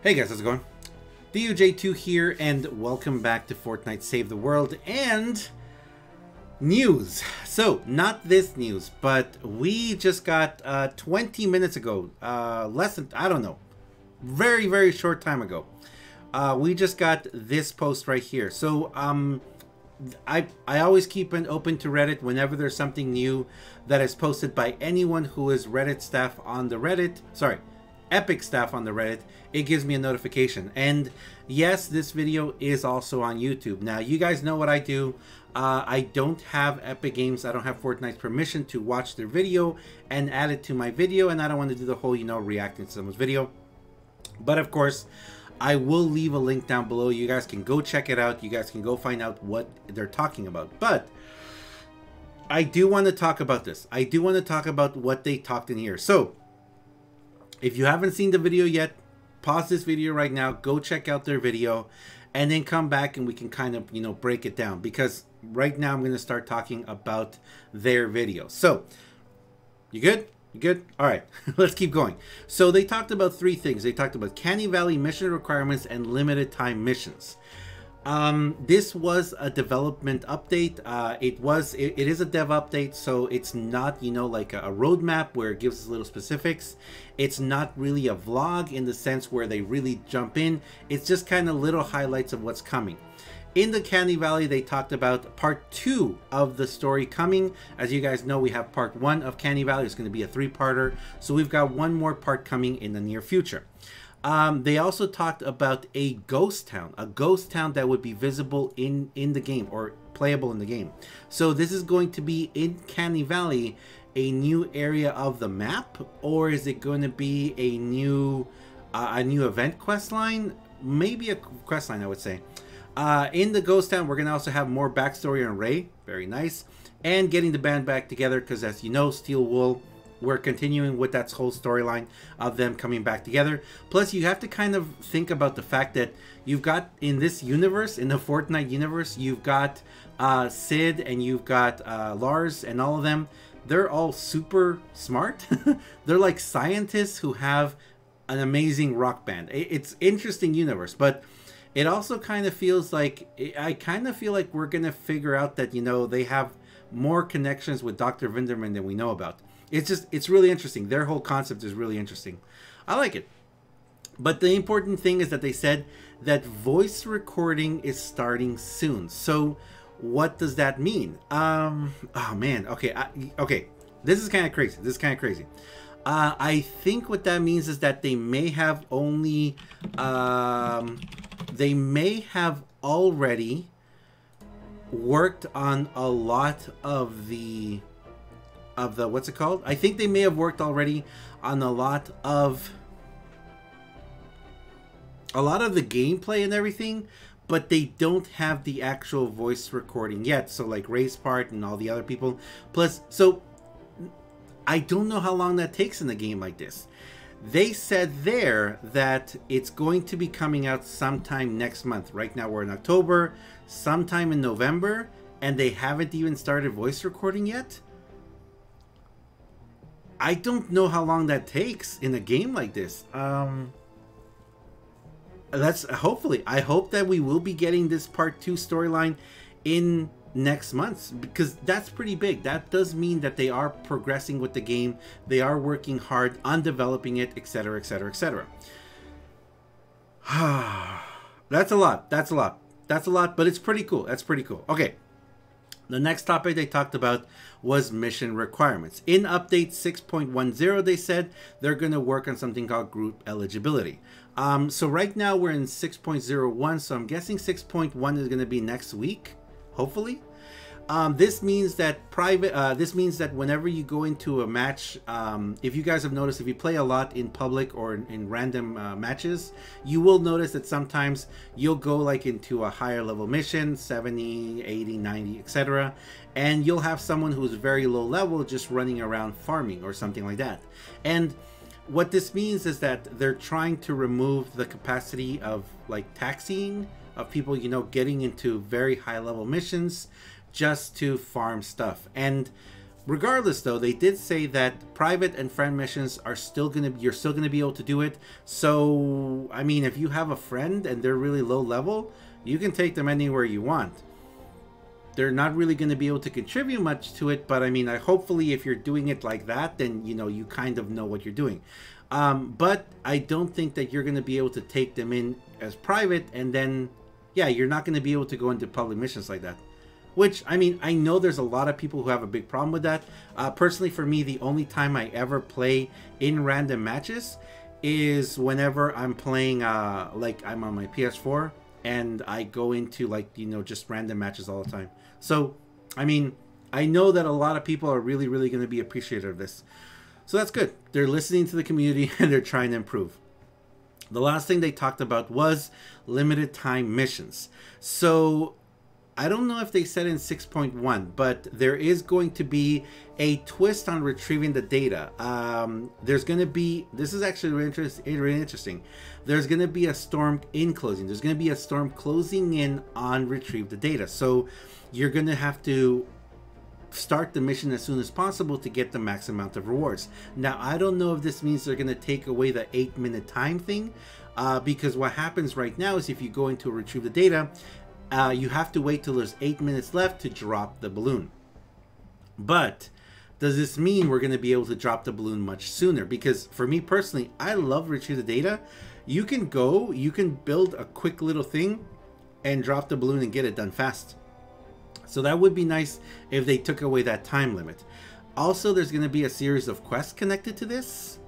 Hey guys, how's it going? DUJ2 here, and welcome back to Fortnite Save the World and news. So, not this news, but we just got 20 minutes ago, less than, I don't know, very short time ago. We just got this post right here. So, I always keep it open to Reddit whenever there's something new that is posted by anyone who is Reddit staff on the Reddit. Sorry, Epic staff on the Reddit. It gives me a notification. And yes, this video is also on YouTube. Now, you guys know what I do. I don't have Epic Games, I don't have Fortnite's permission to watch their video and add it to my video, and I don't want to do the whole, reacting to someone's video. But of course, I will leave a link down below. You guys can go check it out. You guys can go find out what they're talking about. But I do want to talk about this. I do want to talk about what they talked in here. So, if you haven't seen the video yet, pause this video right now, go check out their video, and then come back and we can kind of, break it down. Because right now I'm going to start talking about their video. So, you good? You good? All right, let's keep going. So they talked about three things. They talked about Canny Valley mission requirements and limited time missions. This was a development update. It is a dev update, so it's not, like a roadmap where it gives us little specifics. It's not really a vlog in the sense where they really jump in. It's just kind of little highlights of what's coming. In the Canny Valley, they talked about part 2 of the story coming. As you guys know, we have part 1 of Canny Valley. It's going to be a 3-parter. So we've got one more part coming in the near future. They also talked about a ghost town that would be visible in the game or playable in the game. So this is going to be in Canny Valley, a new area of the map, or is it going to be a new event quest line? Maybe a quest line, I would say. In the ghost town, we're going to also have more backstory on Ray. Very nice. And getting the band back together, because as you know, Steel Wool, we're continuing with that whole storyline of them coming back together. Plus, you have to kind of think about the fact that you've got in this universe, in the Fortnite universe, you've got Sid and you've got Lars and all of them. They're all super smart. They're like scientists who have an amazing rock band. It's interesting universe, but it also kind of feels like, I kind of feel like we're going to figure out that, they have more connections with Dr. Vinderman than we know about. It's really interesting. Their whole concept is really interesting. I like it. But the important thing is that they said that voice recording is starting soon. So what does that mean? Oh man. Okay. Okay. This is kind of crazy. I think what that means is that they may have only, they may have already worked on a lot of the what's it called? I think they may have worked already on a lot of the gameplay and everything, but they don't have the actual voice recording yet. So like Ray's part and all the other people. Plus, so I don't know how long that takes in a game like this. They said there that it's going to be coming out sometime next month. Right now we're in October, sometime in November, and they haven't even started voice recording yet. I don't know how long that takes in a game like this. That's hopefully. I hope that we will be getting this part 2 storyline in next month, because that's pretty big. That does mean that they are progressing with the game. They are working hard on developing it, etc., etc., etc. That's a lot. That's a lot, but it's pretty cool. That's pretty cool. Okay. The next topic they talked about was mission requirements. In update 6.10, they said they're going to work on something called group eligibility. So right now we're in 6.01, so I'm guessing 6.1 is going to be next week, hopefully. This means that whenever you go into a match, if you guys have noticed, if you play a lot in public or in random matches, you will notice that sometimes you'll go like into a higher level mission, 70, 80, 90, etc. And you'll have someone who's very low level just running around farming or something like that. And what this means is that they're trying to remove the capacity of like taxiing, of people, getting into very high level missions just to farm stuff. And Regardless, though, they did say that private and friend missions are still you're still gonna be able to do it. So, I mean, if you have a friend and they're really low level, you can take them anywhere you want. They're not really going to be able to contribute much to it, but I mean, hopefully if you're doing it like that, then, you know, you kind of know what you're doing. But I don't think that you're going to be able to take them in as private, and then, yeah, you're not going to be able to go into public missions like that. Which, I mean, I know there's a lot of people who have a big problem with that. Personally, for me, the only time I ever play in random matches is whenever I'm playing, like, I'm on my PS4, and I go into, like, you know, just random matches all the time. So, I mean, I know that a lot of people are really, really going to be appreciative of this. So that's good. They're listening to the community and they're trying to improve. The last thing they talked about was limited time missions. So, I don't know if they said in 6.1, but there is going to be a twist on retrieving the data. There's going to be, this is actually really interesting. There's going to be a storm in closing. There's going to be a storm closing in on retrieve the data. So you're going to have to start the mission as soon as possible to get the max amount of rewards. Now, I don't know if this means they're going to take away the 8-minute time thing, because what happens right now is if you go into retrieve the data, you have to wait till there's 8 minutes left to drop the balloon. But does this mean we're going to be able to drop the balloon much sooner? Because for me personally, I love retrieve the data. You can go, you can build a quick little thing and drop the balloon and get it done fast. So that would be nice if they took away that time limit. Also, there's going to be a series of quests connected to this,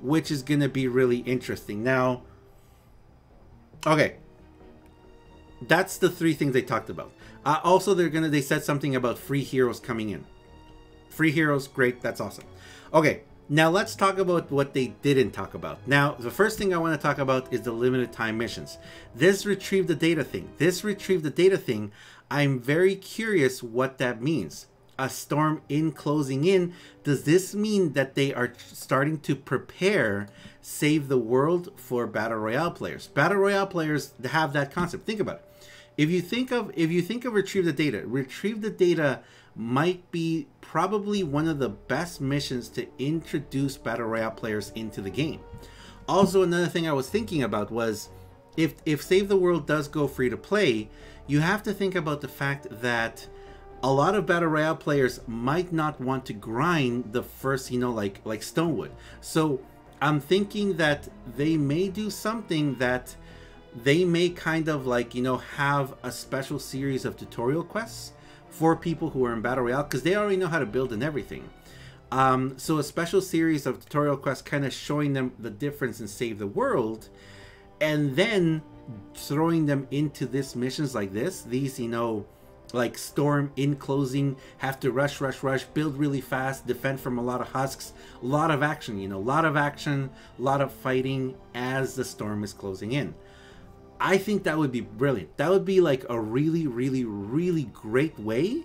which is going to be really interesting. Now, okay, that's the 3 things they talked about. Also, they said something about free heroes coming in. Free heroes, great, that's awesome. Okay, now let's talk about what they didn't talk about. Now, the first thing I want to talk about is the limited time missions. This retrieve the data thing, I'm very curious what that means. A storm in closing in, does this mean that they are starting to prepare Save the World for Battle Royale players? Battle Royale players have that concept. Think about it. If you think of retrieve the data might be probably one of the best missions to introduce Battle Royale players into the game. Also, another thing I was thinking about was if Save the World does go free to play, you have to think about the fact that a lot of Battle Royale players might not want to grind the first, you know, like Stonewood. So I'm thinking that they may do something that they may kind of like, you know, have a special series of tutorial quests for people who are in Battle Royale, because they already know how to build and everything. So a special series of tutorial quests kind of showing them the difference in Save the World, and then throwing them into this missions like this, these, you know, like storm in closing, have to rush, build really fast, defend from a lot of husks, a lot of action, you know, a lot of fighting as the storm is closing in. I think that would be brilliant. That would be like a really, really, really great way.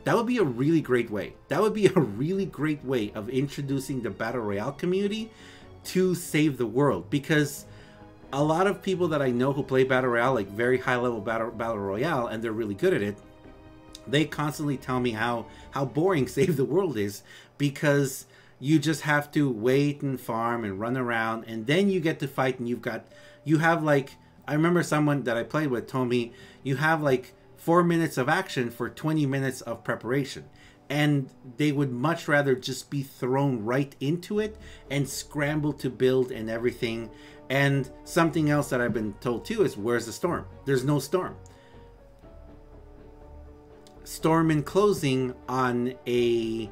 That would be a really great way. That would be a really great way of introducing the Battle Royale community to Save the World, because a lot of people that I know who play Battle Royale, like very high level Battle Royale, and they're really good at it, they constantly tell me how boring Save the World is, because you just have to wait and farm and run around, and then you get to fight, and you have like, I remember someone that I played with told me you have like 4 minutes of action for 20 minutes of preparation. And they would much rather just be thrown right into it and scramble to build and everything. And something else that I've been told too is, where's the storm? There's no storm. Storm in closing on a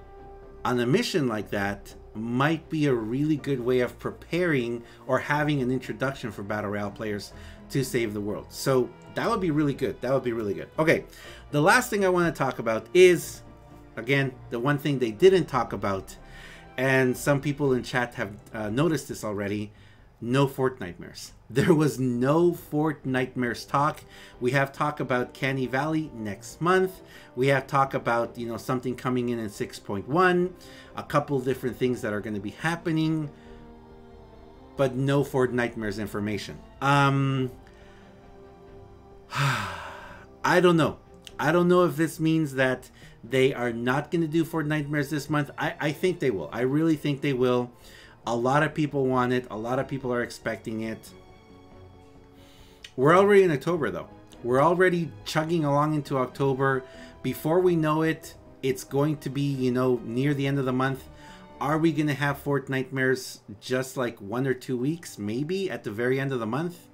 mission like that might be a really good way of preparing or having an introduction for Battle Royale players to Save the World. So that would be really good. That would be really good. Okay, the last thing I want to talk about is, again, the one thing they didn't talk about, and some people in chat have noticed this already, no Fortnitemares. There was no Fortnitemares talk. We have talk about Canny Valley next month. We have talk about, you know, something coming in 6.1, a couple different things that are going to be happening, but no Fortnitemares information. I don't know. I don't know if this means that They are not going to do Fortnitemares this month. I think they will. I really think they will. A lot of people want it. A lot of people are expecting it. We're already in October, though. We're already chugging along into October. Before we know it, it's going to be, you know, near the end of the month. Are we going to have Fortnitemares just like 1 or 2 weeks? Maybe at the very end of the month?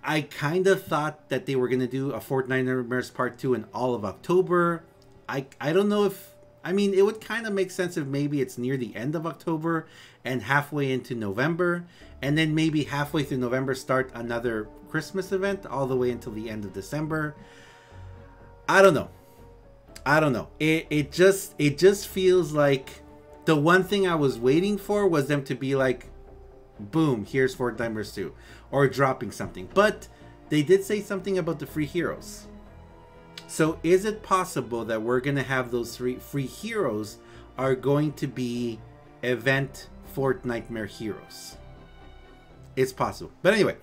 I kind of thought that they were going to do a Fortnitemares Part 2 in all of October. I don't know if... I mean, it would kind of make sense if maybe it's near the end of October and halfway into November. And then maybe halfway through November start another Christmas event all the way until the end of December. I don't know. I don't know. It just feels like the one thing I was waiting for was them to be like, boom, here's Fortnitemares 2. Or dropping something. But they did say something about the free heroes. So is it possible that we're going to have those 3 free heroes are going to be event Fortnitemare heroes? It's possible. But anyway,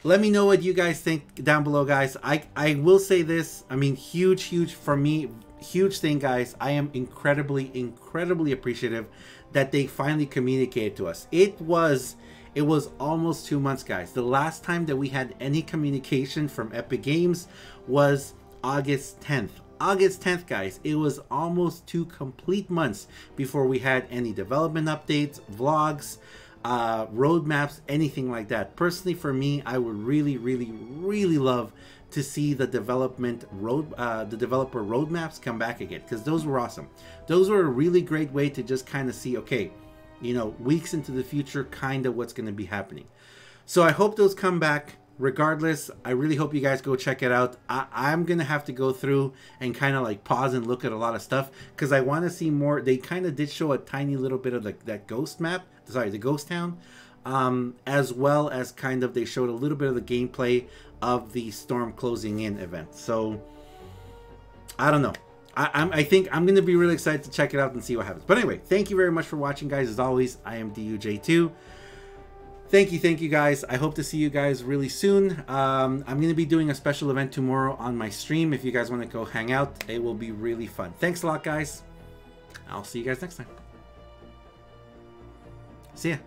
let me know what you guys think down below, guys. I will say this. I mean, huge for me, huge thing, guys. I am incredibly appreciative that they finally communicated to us. It was almost 2 months, guys. The last time that we had any communication from Epic Games was August 10th. August 10th, guys. It was almost 2 complete months before we had any development updates, vlogs, roadmaps, anything like that. Personally, for me, I would really love to see the developer roadmaps come back again, because those were awesome. Those were a really great way to just kind of see, okay, you know, weeks into the future, kind of what's going to be happening. So I hope those come back. Regardless, I really hope you guys go check it out. I'm going to have to go through and kind of like pause and look at a lot of stuff because I want to see more. They kind of did show a tiny little bit of that ghost map, sorry, the ghost town, as well as kind of they showed a little bit of the gameplay of the storm closing in event. So I don't know. I think I'm going to be really excited to check it out and see what happens. But anyway, thank you very much for watching, guys. As always, I am DUJ2. Thank you guys. I hope to see you guys really soon. I'm going to be doing a special event tomorrow on my stream. If you guys want to go hang out, it will be really fun. Thanks a lot, guys. I'll see you guys next time. See ya.